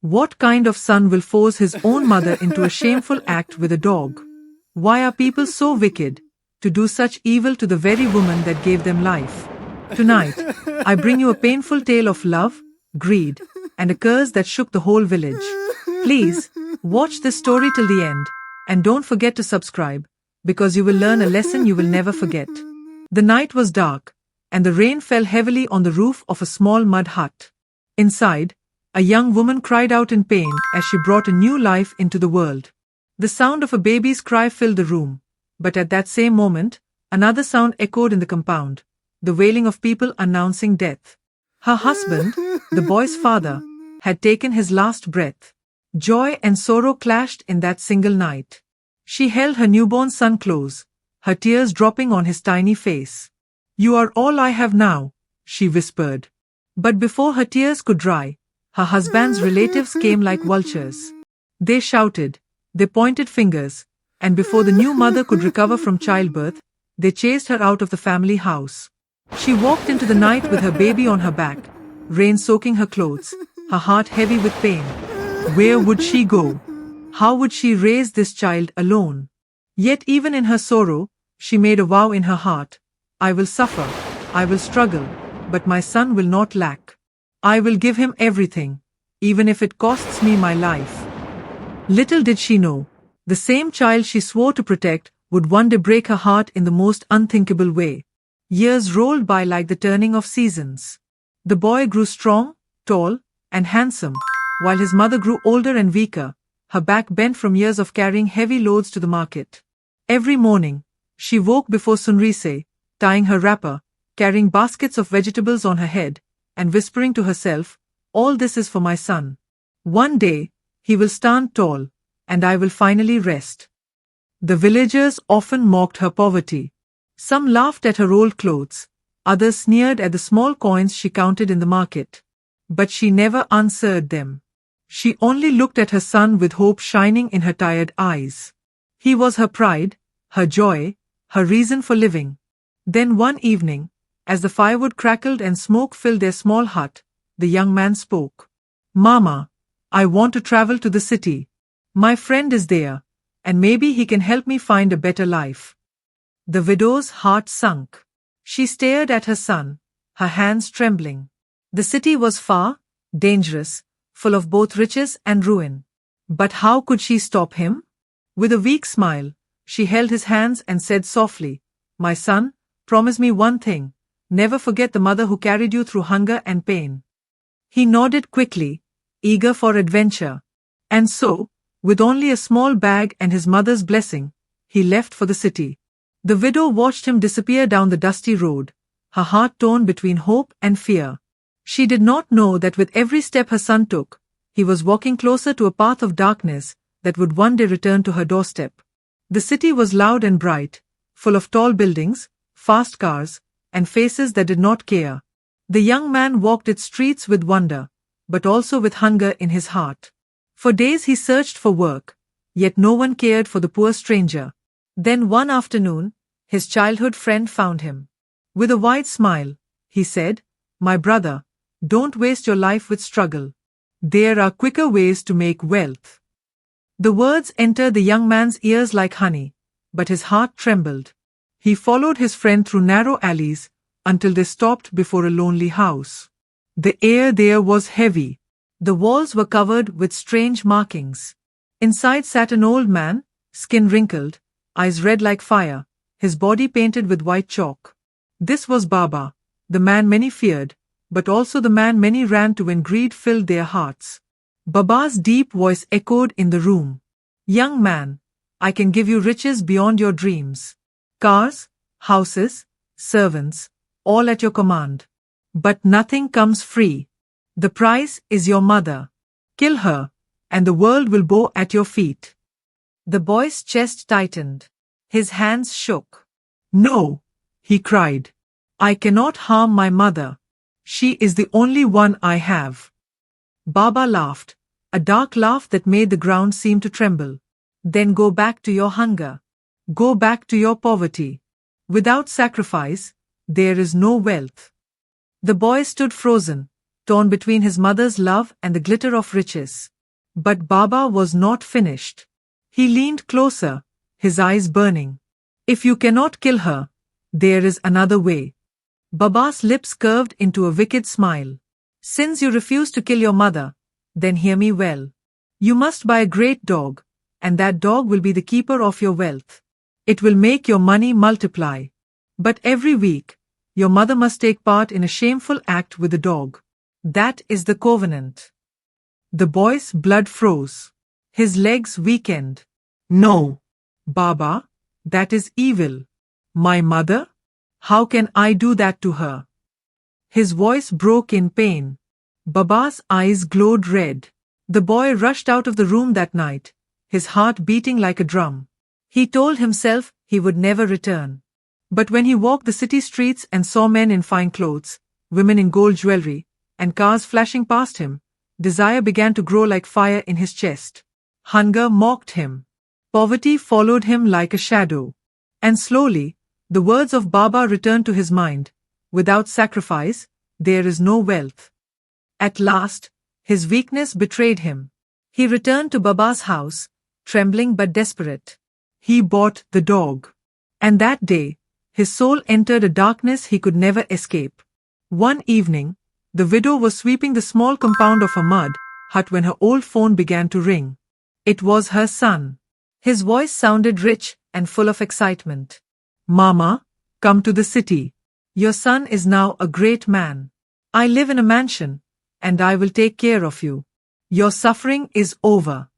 What kind of son will force his own mother into a shameful act with a dog? Why are people so wicked, to do such evil to the very woman that gave them life? Tonight, I bring you a painful tale of love, greed, and a curse that shook the whole village. Please, watch this story till the end, and don't forget to subscribe, because you will learn a lesson you will never forget. The night was dark, and the rain fell heavily on the roof of a small mud hut. Inside, a young woman cried out in pain as she brought a new life into the world. The sound of a baby's cry filled the room, but at that same moment, another sound echoed in the compound, the wailing of people announcing death. Her husband, the boy's father, had taken his last breath. Joy and sorrow clashed in that single night. She held her newborn son close, her tears dropping on his tiny face. "You are all I have now," she whispered. But before her tears could dry, her husband's relatives came like vultures. They shouted, they pointed fingers, and before the new mother could recover from childbirth, they chased her out of the family house. She walked into the night with her baby on her back, rain soaking her clothes, her heart heavy with pain. Where would she go? How would she raise this child alone? Yet even in her sorrow, she made a vow in her heart. "I will suffer, I will struggle, but my son will not lack. I will give him everything, even if it costs me my life." Little did she know, the same child she swore to protect would one day break her heart in the most unthinkable way. Years rolled by like the turning of seasons. The boy grew strong, tall, and handsome, while his mother grew older and weaker, her back bent from years of carrying heavy loads to the market. Every morning, she woke before sunrise, tying her wrapper, carrying baskets of vegetables on her head, and whispering to herself, "All this is for my son. One day, he will stand tall, and I will finally rest." The villagers often mocked her poverty. Some laughed at her old clothes, others sneered at the small coins she counted in the market. But she never answered them. She only looked at her son with hope shining in her tired eyes. He was her pride, her joy, her reason for living. Then one evening, as the firewood crackled and smoke filled their small hut, the young man spoke. "Mama, I want to travel to the city. My friend is there, and maybe he can help me find a better life." The widow's heart sunk. She stared at her son, her hands trembling. The city was far, dangerous, full of both riches and ruin. But how could she stop him? With a weak smile, she held his hands and said softly, "My son, promise me one thing. Never forget the mother who carried you through hunger and pain." He nodded quickly, eager for adventure. And so, with only a small bag and his mother's blessing, he left for the city. The widow watched him disappear down the dusty road, her heart torn between hope and fear. She did not know that with every step her son took, he was walking closer to a path of darkness that would one day return to her doorstep. The city was loud and bright, full of tall buildings, fast cars, and faces that did not care. The young man walked its streets with wonder, but also with hunger in his heart. For days he searched for work, yet no one cared for the poor stranger. Then one afternoon, his childhood friend found him. With a wide smile, he said, "My brother, don't waste your life with struggle. There are quicker ways to make wealth." The words entered the young man's ears like honey, but his heart trembled. He followed his friend through narrow alleys until they stopped before a lonely house. The air there was heavy. The walls were covered with strange markings. Inside sat an old man, skin wrinkled, eyes red like fire, his body painted with white chalk. This was Baba, the man many feared, but also the man many ran to when greed filled their hearts. Baba's deep voice echoed in the room. "Young man, I can give you riches beyond your dreams. Cars, houses, servants, all at your command. But nothing comes free. The price is your mother. Kill her, and the world will bow at your feet." The boy's chest tightened. His hands shook. "No," he cried. "I cannot harm my mother. She is the only one I have." Baba laughed, a dark laugh that made the ground seem to tremble. "Then go back to your hunger. Go back to your poverty. Without sacrifice, there is no wealth." The boy stood frozen, torn between his mother's love and the glitter of riches. But Baba was not finished. He leaned closer, his eyes burning. If you cannot kill her, there is another way. Baba's lips curved into a wicked smile. Since you refuse to kill your mother, then hear me well. You must buy a great dog, and that dog will be the keeper of your wealth. It will make your money multiply. But every week, your mother must take part in a shameful act with the dog. That is the covenant. The boy's blood froze. His legs weakened. No, Baba, that is evil. My mother? How can I do that to her? His voice broke in pain. Baba's eyes glowed red. The boy rushed out of the room that night, his heart beating like a drum. He told himself he would never return. But when he walked the city streets and saw men in fine clothes, women in gold jewelry, and cars flashing past him, desire began to grow like fire in his chest. Hunger mocked him. Poverty followed him like a shadow. And slowly, the words of Baba returned to his mind. Without sacrifice, there is no wealth. At last, his weakness betrayed him. He returned to Baba's house, trembling but desperate. He bought the dog. And that day, his soul entered a darkness he could never escape. One evening, the widow was sweeping the small compound of her mud hut when her old phone began to ring. It was her son. His voice sounded rich and full of excitement. Mama, come to the city. Your son is now a great man. I live in a mansion, and I will take care of you. Your suffering is over.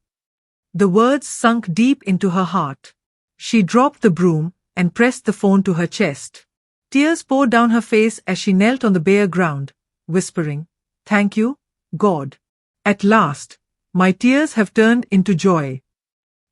The words sunk deep into her heart. She dropped the broom and pressed the phone to her chest. Tears poured down her face as she knelt on the bare ground, whispering, "Thank you, God. At last, my tears have turned into joy."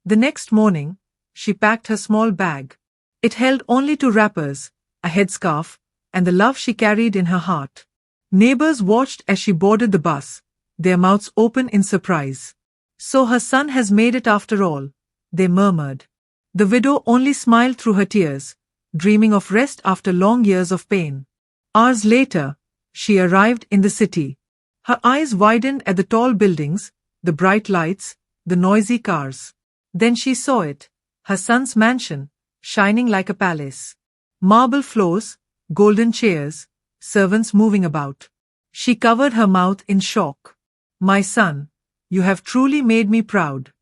The next morning, she packed her small bag. It held only 2 wrappers, a headscarf, and the love she carried in her heart. Neighbors watched as she boarded the bus, their mouths open in surprise. "So her son has made it after all," they murmured. The widow only smiled through her tears, dreaming of rest after long years of pain. Hours later, she arrived in the city. Her eyes widened at the tall buildings, the bright lights, the noisy cars. Then she saw it, her son's mansion, shining like a palace. Marble floors, golden chairs, servants moving about. She covered her mouth in shock. "My son, you have truly made me proud."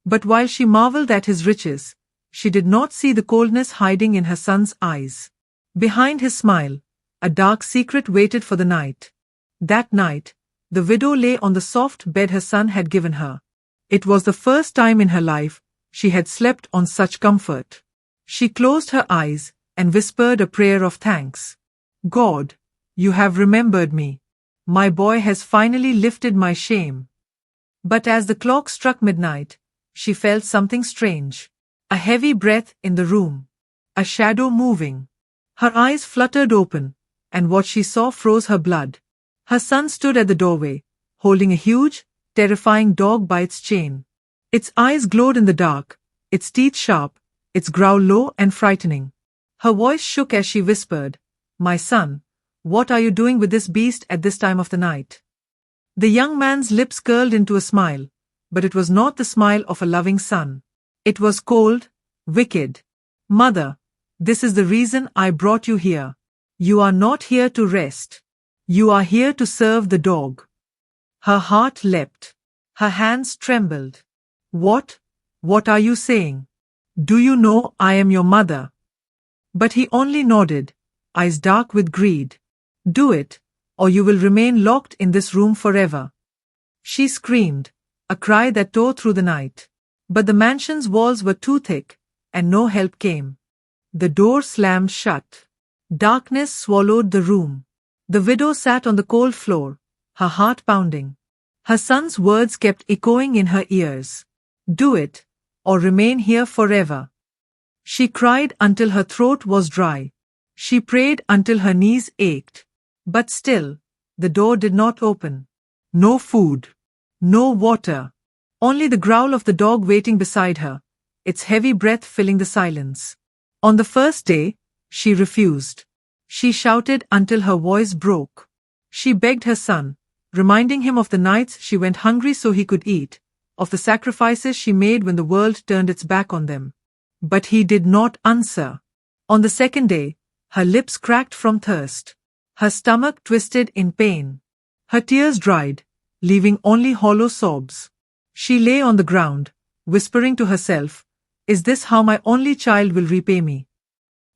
But while she marveled at his riches, she did not see the coldness hiding in her son's eyes. Behind his smile, a dark secret waited for the night. That night, the widow lay on the soft bed her son had given her. It was the first time in her life she had slept on such comfort. She closed her eyes and whispered a prayer of thanks. "God, you have remembered me. My boy has finally lifted my shame." But as the clock struck midnight, she felt something strange. A heavy breath in the room. A shadow moving. Her eyes fluttered open, and what she saw froze her blood. Her son stood at the doorway, holding a huge, terrifying dog by its chain. Its eyes glowed in the dark, its teeth sharp, its growl low and frightening. Her voice shook as she whispered, "My son, what are you doing with this beast at this time of the night?" The young man's lips curled into a smile, but it was not the smile of a loving son. It was cold, wicked. "Mother, this is the reason I brought you here. You are not here to rest. You are here to serve the dog." Her heart leapt. Her hands trembled. What are you saying? Do you know I am your mother?" But he only nodded, eyes dark with greed. "Do it, or you will remain locked in this room forever." She screamed, a cry that tore through the night. But the mansion's walls were too thick, and no help came. The door slammed shut. Darkness swallowed the room. The widow sat on the cold floor, her heart pounding. Her son's words kept echoing in her ears. "Do it, or remain here forever." She cried until her throat was dry. She prayed until her knees ached. But still, the door did not open. No food. No water. Only the growl of the dog waiting beside her, its heavy breath filling the silence. On the first day, she refused. She shouted until her voice broke. She begged her son, reminding him of the nights she went hungry so he could eat, of the sacrifices she made when the world turned its back on them. But he did not answer. On the second day, her lips cracked from thirst. Her stomach twisted in pain. Her tears dried, leaving only hollow sobs. She lay on the ground, whispering to herself, "Is this how my only child will repay me?"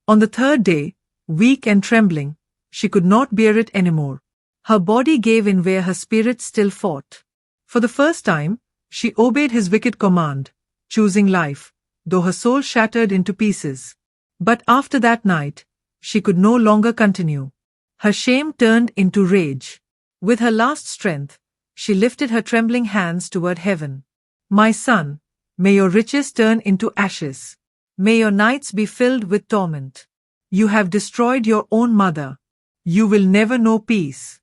On the third day, weak and trembling, she could not bear it anymore. Her body gave in where her spirit still fought. For the first time, she obeyed his wicked command, choosing life, though her soul shattered into pieces. But after that night, she could no longer continue. Her shame turned into rage. With her last strength, she lifted her trembling hands toward heaven. "My son, may your riches turn into ashes. May your nights be filled with torment. You have destroyed your own mother. You will never know peace."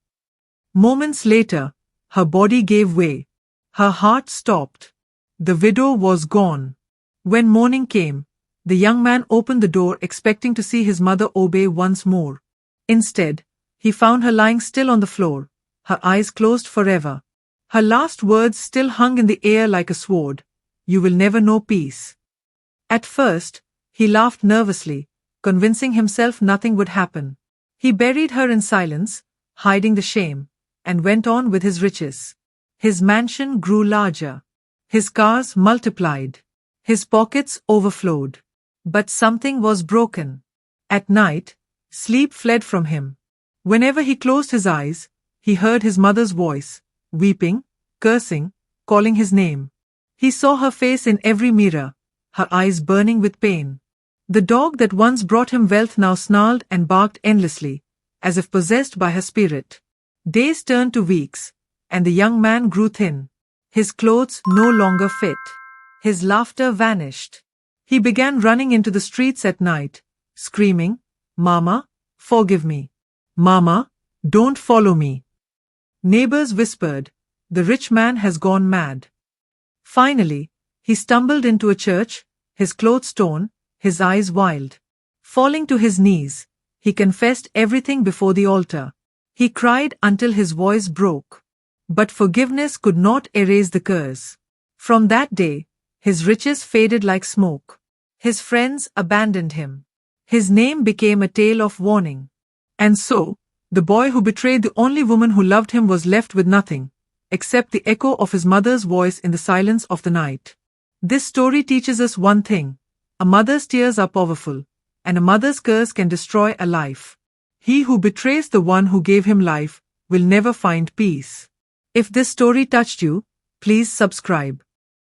Moments later, her body gave way. Her heart stopped. The widow was gone. When morning came, the young man opened the door expecting to see his mother obey once more. Instead, he found her lying still on the floor, her eyes closed forever. Her last words still hung in the air like a sword. "You will never know peace." At first, he laughed nervously, convincing himself nothing would happen. He buried her in silence, hiding the shame, and went on with his riches. His mansion grew larger. His cars multiplied. His pockets overflowed. But something was broken. At night, sleep fled from him. Whenever he closed his eyes, he heard his mother's voice, weeping, cursing, calling his name. He saw her face in every mirror, her eyes burning with pain. The dog that once brought him wealth now snarled and barked endlessly, as if possessed by her spirit. Days turned to weeks, and the young man grew thin. His clothes no longer fit. His laughter vanished. He began running into the streets at night, screaming, "Mama, forgive me. Mama, don't follow me." Neighbors whispered, "The rich man has gone mad." Finally, he stumbled into a church, his clothes torn, his eyes wild. Falling to his knees, he confessed everything before the altar. He cried until his voice broke. But forgiveness could not erase the curse. From that day, his riches faded like smoke. His friends abandoned him. His name became a tale of warning. And so, the boy who betrayed the only woman who loved him was left with nothing, except the echo of his mother's voice in the silence of the night. This story teaches us one thing: a mother's tears are powerful, and a mother's curse can destroy a life. He who betrays the one who gave him life will never find peace. If this story touched you, please subscribe.